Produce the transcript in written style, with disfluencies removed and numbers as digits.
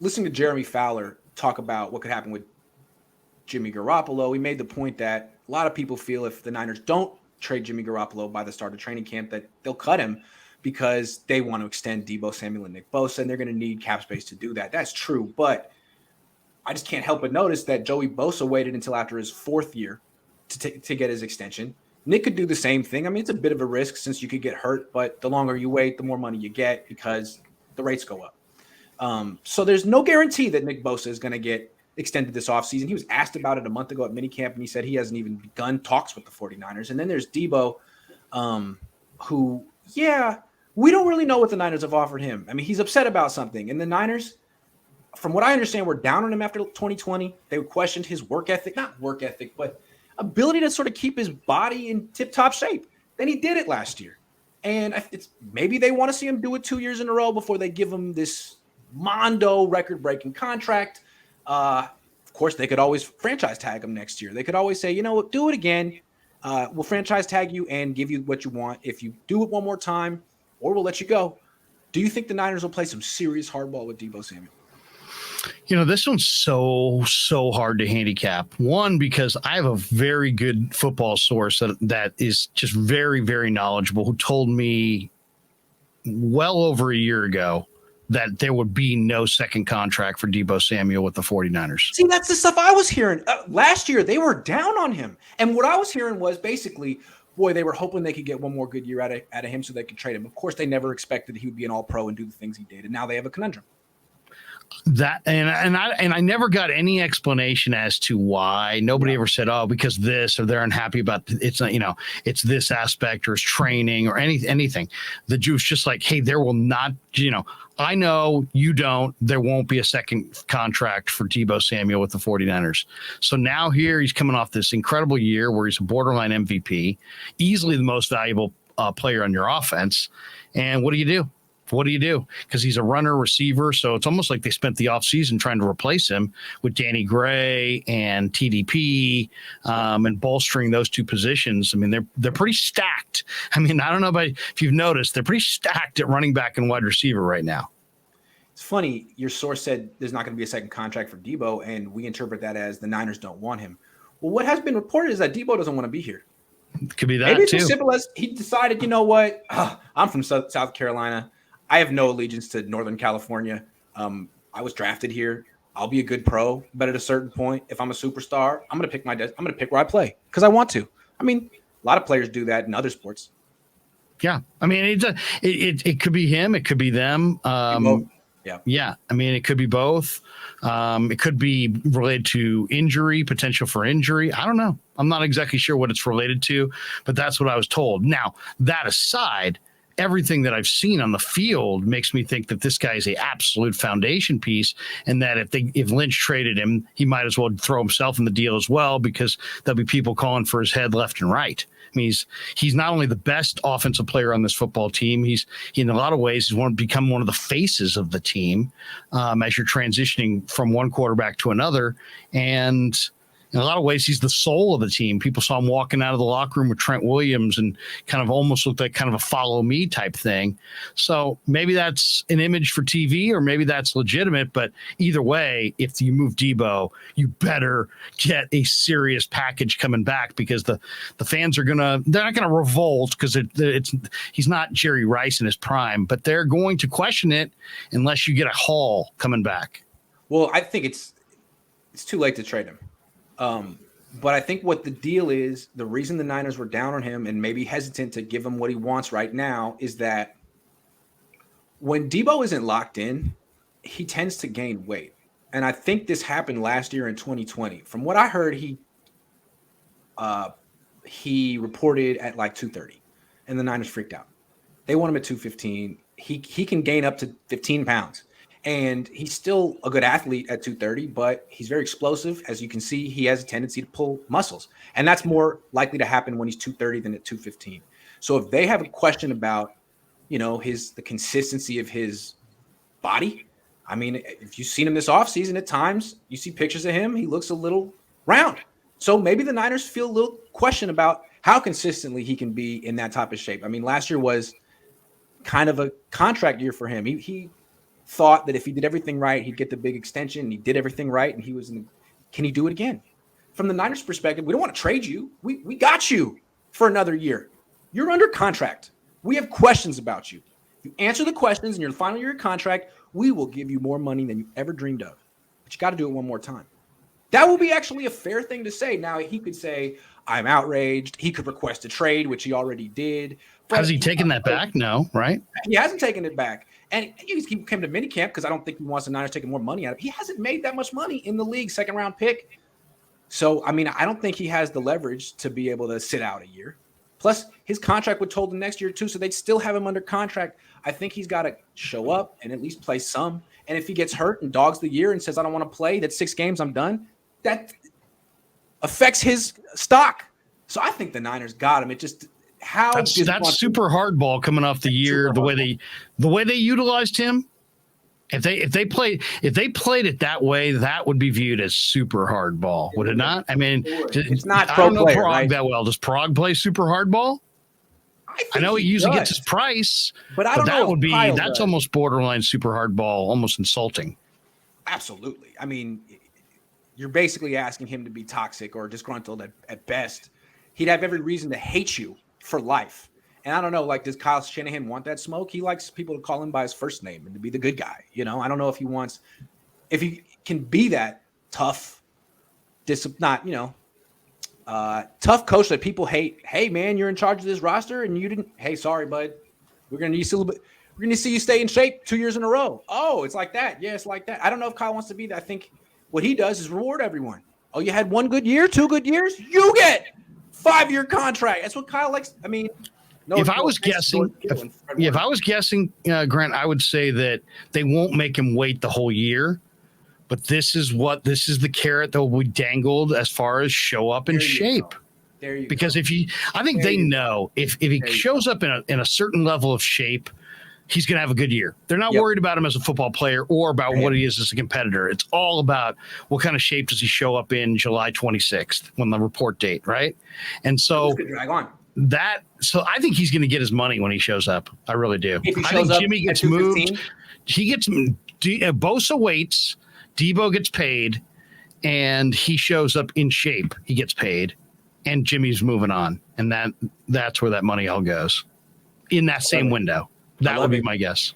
listening to Jeremy Fowler talk about what could happen with Jimmy Garoppolo, he made the point that a lot of people feel if the Niners don't trade Jimmy Garoppolo by the start of training camp, that they'll cut him because they want to extend Deebo Samuel and Nick Bosa, and they're going to need cap space to do that. That's true, but I just can't help but notice that Joey Bosa waited until after his 4th year to get his extension. Nick could do the same thing. I mean, it's a bit of a risk since you could get hurt, but the longer you wait, the more money you get because the rates go up. So there's no guarantee that Nick Bosa is going to get extended this offseason. He was asked about it a month ago at minicamp, and he said he hasn't even begun talks with the 49ers. And then there's Deebo, who, we don't really know what the Niners have offered him. I mean, he's upset about something. And the Niners, from what I understand, were down on him after 2020. They questioned his not work ethic, but ability to sort of keep his body in tip-top shape. Then he did it last year. And maybe they want to see him do it 2 years in a row before they give him this mondo record-breaking contract. Of course, they could always franchise tag him next year. They could always say, do it again. We'll franchise tag you and give you what you want if you do it one more time, or we'll let you go. Do you think the Niners will play some serious hardball with Deebo Samuel? This one's so hard to handicap. One, because I have a very good football source that is just very, very knowledgeable, who told me well over a year ago that there would be no second contract for Deebo Samuel with the 49ers. See, that's the stuff I was hearing. Last year, they were down on him. And what I was hearing was basically, boy, they were hoping they could get one more good year out of him so they could trade him. Of course, they never expected he would be an all-pro and do the things he did. And now they have a conundrum. That and I never got any explanation as to why. Nobody ever said, oh, because this, or they're unhappy about it's not, it's this aspect or it's training or anything. The Jews just like, hey, there will not, I know you don't, there won't be a second contract for Deebo Samuel with the 49ers. So now here he's coming off this incredible year where he's a borderline MVP, easily the most valuable player on your offense. And what do you do? What do you do? Because he's a runner receiver. So it's almost like they spent the offseason trying to replace him with Danny Gray and TDP and bolstering those two positions. I mean, they're pretty stacked. I mean, I don't know if you've noticed, they're pretty stacked at running back and wide receiver right now. It's funny. Your source said there's not going to be a second contract for Deebo, and we interpret that as the Niners don't want him. Well, what has been reported is that Deebo doesn't want to be here. It could be that Maybe it's too. as simple as he decided, I'm from South Carolina. I have no allegiance to Northern California. I was drafted here. I'll be a good pro, but at a certain point, if I'm a superstar, I'm going to pick I'm going to pick where I play because I want to. I mean, a lot of players do that in other sports. Yeah, I mean, it could be him, it could be them. Yeah. I mean, it could be both. It could be related to injury, potential for injury. I don't know. I'm not exactly sure what it's related to, but that's what I was told. Now, that aside, everything that I've seen on the field makes me think that this guy is a absolute foundation piece, and that if Lynch traded him, he might as well throw himself in the deal as well, because there'll be people calling for his head left and right. I mean, he's not only the best offensive player on this football team, he's in a lot of ways he's become one of the faces of the team as you're transitioning from one quarterback to another. And in a lot of ways, he's the soul of the team. People saw him walking out of the locker room with Trent Williams and kind of almost looked like kind of a follow me type thing. So maybe that's an image for TV, or maybe that's legitimate. But either way, if you move Deebo, you better get a serious package coming back, because the fans they're not going to revolt because he's not Jerry Rice in his prime, but they're going to question it unless you get a haul coming back. Well, I think it's too late to trade him. But I think what the deal is, the reason the Niners were down on him and maybe hesitant to give him what he wants right now is that when Deebo isn't locked in, he tends to gain weight. And I think this happened last year in 2020. From what I heard, he reported at like 230, and the Niners freaked out. They want him at 215. He can gain up to 15 pounds. And he's still a good athlete at 230, but he's very explosive. As you can see, he has a tendency to pull muscles. And that's more likely to happen when he's 230 than at 215. So if they have a question about, the consistency of his body, I mean, if you've seen him this offseason, at times you see pictures of him, he looks a little round. So maybe the Niners feel a little question about how consistently he can be in that type of shape. I mean, last year was kind of a contract year for him. He thought that if he did everything right, he'd get the big extension, and he did everything right, and he was in. Can he do it again? From the Niners' perspective, we don't want to trade you. We got you for another year. You're under contract. We have questions about you. If you answer the questions in your final year of contract, we will give you more money than you ever dreamed of. But you got to do it one more time. That will be actually a fair thing to say. Now, he could say, I'm outraged. He could request a trade, which he already did. Has he taken that back? No, right? He hasn't taken it back. And he came to minicamp because I don't think he wants the Niners taking more money out of it. He hasn't made that much money in the league, second-round pick. So, I mean, I don't think he has the leverage to be able to sit out a year. Plus, his contract would hold him next year, too, so they'd still have him under contract. I think he's got to show up and at least play some. And if he gets hurt and dogs the year and says, I don't want to play, that's 6 games, I'm done, that affects his stock. So I think the Niners got him. It just that's super hardball coming off the year, the way they utilized him. If they played it that way, that would be viewed as super hardball, would it not? I mean, it's not. I don't know Prague right? that well. Does Prague play super hardball? I know he usually gets his price, but I don't know. That's almost borderline super hardball, almost insulting. Absolutely. I mean, you're basically asking him to be toxic or disgruntled at best. He'd have every reason to hate you for life. And I don't know, like, does Kyle Shanahan want that smoke? He likes people to call him by his first name and to be the good guy. You know, I don't know if he can be that tough, tough coach that people hate. Hey, man, you're in charge of this roster and you didn't. Hey, sorry, bud. We're going to see you stay in shape 2 years in a row. Oh, it's like that. Yeah, it's like that. I don't know if Kyle wants to be that. I think what he does is reward everyone. Oh, you had 1 good year, 2 good years? You get 5-year contract. That's what Kyle likes. I mean, if I was guessing, Grant, I would say that they won't make him wait the whole year. But this is the carrot that will be dangled as far as show up in shape. There you because go. They know if he shows up in a certain level of shape, he's going to have a good year. They're not worried about him as a football player or about what he is as a competitor. It's all about what kind of shape does he show up in July 26th when the report date, right? And so drag on. So I think he's going to get his money when he shows up. I really do. If he I think Jimmy gets moved. 215? Bosa waits. Deebo gets paid, and he shows up in shape. He gets paid, and Jimmy's moving on, and that's where that money all goes in that same window. That would be my guess.